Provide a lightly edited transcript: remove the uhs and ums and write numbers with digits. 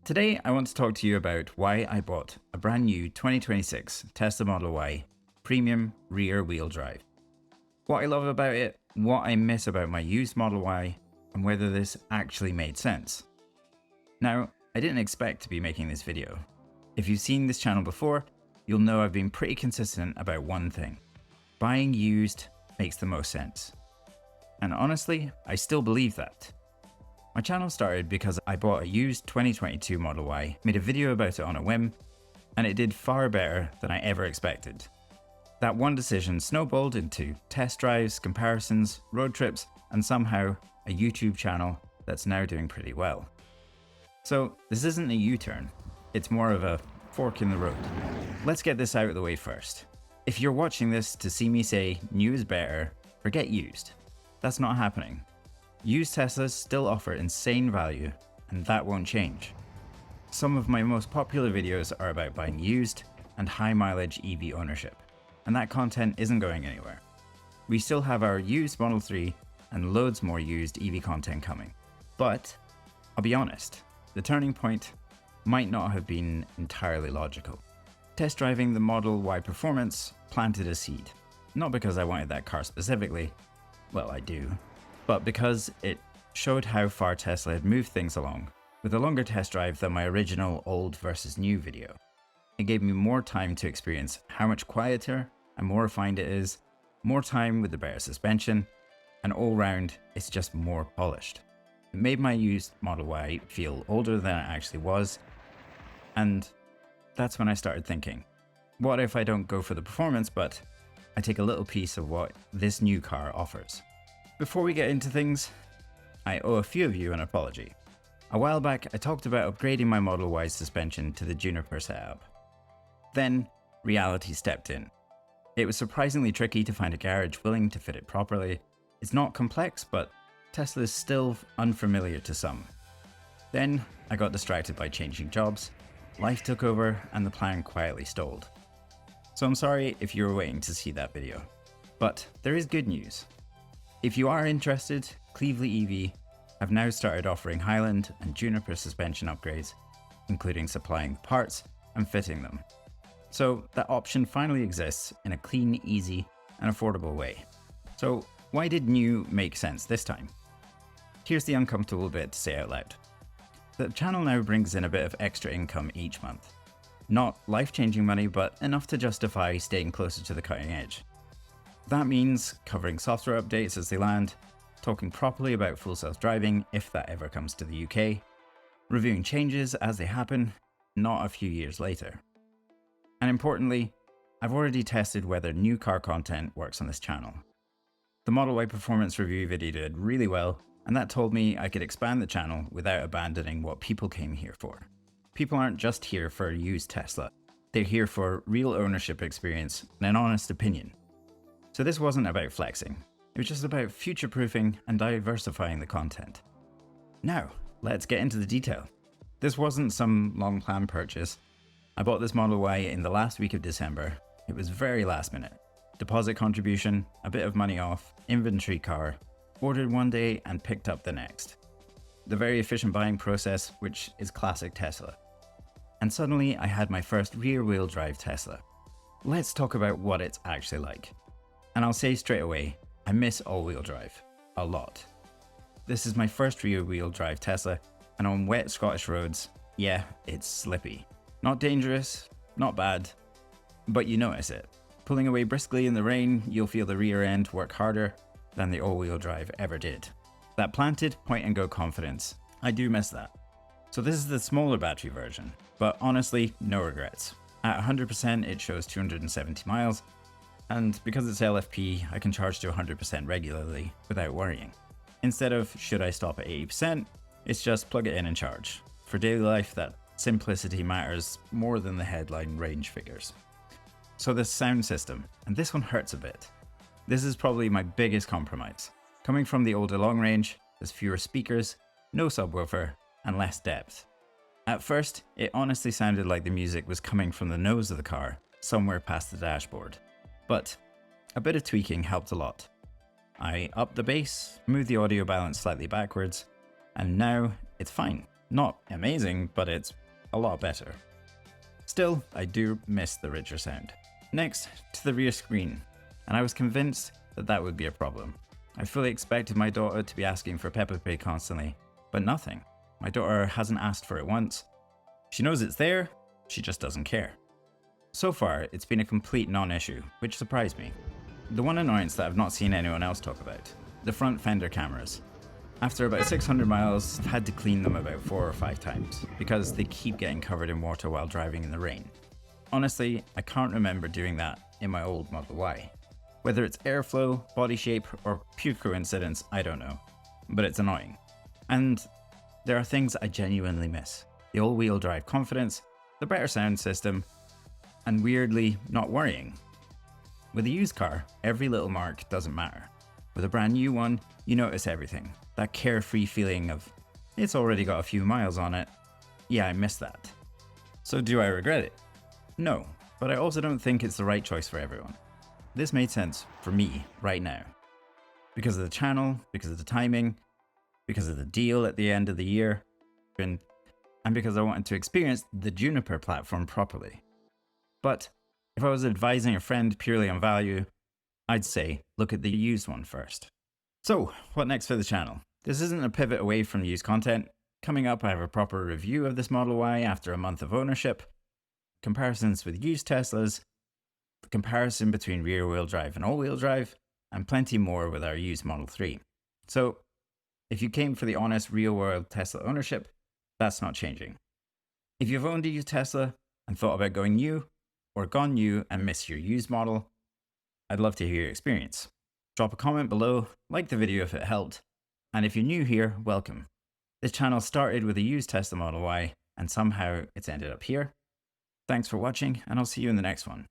Today, I want to talk to you about why I bought a brand new 2026 Tesla Model Y premium rear wheel drive. What I love about it, what I miss about my used Model Y, and whether this actually made sense. Now, I didn't expect to be making this video. If you've seen this channel before, you'll know I've been pretty consistent about one thing. Buying used makes the most sense. And honestly, I still believe that. My channel started because I bought a used 2022 Model Y, made a video about it on a whim, and it did far better than I ever expected. That one decision snowballed into test drives, comparisons, road trips, and somehow a YouTube channel that's now doing pretty well. So this isn't a U-turn, it's more of a fork in the road. Let's get this out of the way first. If you're watching this to see me say new is better, forget used. That's not happening. Used Teslas still offer insane value, and that won't change. Some of my most popular videos are about buying used and high mileage EV ownership, and that content isn't going anywhere. We still have our used Model 3 and loads more used EV content coming. But I'll be honest, the turning point might not have been entirely logical. Test driving the Model Y Performance planted a seed. Not because I wanted that car specifically, well I do, but because it showed how far Tesla had moved things along, with a longer test drive than my original old versus new video. It gave me more time to experience how much quieter and more refined it is, more time with the better suspension, and all round it's just more polished. It made my used Model Y feel older than it actually was, and that's when I started thinking, what if I don't go for the performance, but I take a little piece of what this new car offers? Before we get into things, I owe a few of you an apology. A while back, I talked about upgrading my Model Y's suspension to the Juniper setup. Then, reality stepped in. It was surprisingly tricky to find a garage willing to fit it properly. It's not complex, but Tesla is still unfamiliar to some. Then, I got distracted by changing jobs, life took over, and the plan quietly stalled. So I'm sorry if you were waiting to see that video. But there is good news. If you are interested, Cleveland EV have now started offering Highland and Juniper suspension upgrades, including supplying the parts and fitting them. So that option finally exists in a clean, easy, and affordable way. So why did new make sense this time? Here's the uncomfortable bit to say out loud. The channel now brings in a bit of extra income each month. Not life-changing money, but enough to justify staying closer to the cutting edge. That means covering software updates as they land, talking properly about full self-driving if that ever comes to the UK, reviewing changes as they happen, not a few years later. And importantly, I've already tested whether new car content works on this channel. The Model Y Performance review video did really well, and that told me I could expand the channel without abandoning what people came here for. People aren't just here for a used Tesla, they're here for real ownership experience and an honest opinion. So this wasn't about flexing, it was just about future-proofing and diversifying the content. Now, let's get into the detail. This wasn't some long-planned purchase. I bought this Model Y in the last week of December. It was very last minute. Deposit contribution, a bit of money off, inventory car, ordered one day and picked up the next. The very efficient buying process, which is classic Tesla. And suddenly I had my first rear-wheel drive Tesla. Let's talk about what it's actually like. And I'll say straight away, I miss all-wheel drive. A lot. This is my first rear-wheel drive Tesla, and on wet Scottish roads, yeah, it's slippy. Not dangerous, not bad, but you notice it. Pulling away briskly in the rain, you'll feel the rear end work harder than the all-wheel drive ever did. That planted point-and-go confidence, I do miss that. So this is the smaller battery version, but honestly, no regrets. At 100% it shows 270 miles, and because it's LFP, I can charge to 100% regularly without worrying. Instead of should I stop at 80%, it's just plug it in and charge. For daily life, that simplicity matters more than the headline range figures. So the sound system, and this one hurts a bit. This is probably my biggest compromise. Coming from the older long range, there's fewer speakers, no subwoofer, and less depth. At first, it honestly sounded like the music was coming from the nose of the car, somewhere past the dashboard. But a bit of tweaking helped a lot. I upped the bass, moved the audio balance slightly backwards, and now it's fine. Not amazing, but it's a lot better. Still, I do miss the richer sound. Next, to the rear screen, and I was convinced that that would be a problem. I fully expected my daughter to be asking for Peppa Pig constantly, but nothing. My daughter hasn't asked for it once. She knows it's there, she just doesn't care. So far, it's been a complete non-issue, which surprised me. The one annoyance that I've not seen anyone else talk about, the front fender cameras. After about 600 miles, I've had to clean them about 4 or 5 times, because they keep getting covered in water while driving in the rain. Honestly, I can't remember doing that in my old Model Y. Whether it's airflow, body shape, or pure coincidence, I don't know. But it's annoying. And there are things I genuinely miss. The all-wheel drive confidence, the better sound system, and weirdly, not worrying. With a used car, every little mark doesn't matter. With a brand new one, you notice everything. That carefree feeling of, it's already got a few miles on it. Yeah, I miss that. So do I regret it? No, but I also don't think it's the right choice for everyone. This made sense for me right now. Because of the channel, because of the timing, because of the deal at the end of the year, and because I wanted to experience the Juniper platform properly. But if I was advising a friend purely on value, I'd say look at the used one first. So, what next for the channel? This isn't a pivot away from used content. Coming up, I have a proper review of this Model Y after a month of ownership, comparisons with used Teslas, the comparison between rear-wheel drive and all-wheel drive, and plenty more with our used Model 3. So, if you came for the honest real-world Tesla ownership, that's not changing. If you've owned a used Tesla and thought about going new, or gone new and missed your used model, I'd love to hear your experience. Drop a comment below, like the video if it helped, and if you're new here, welcome. This channel started with a used Tesla Model Y, and somehow it's ended up here. Thanks for watching, and I'll see you in the next one.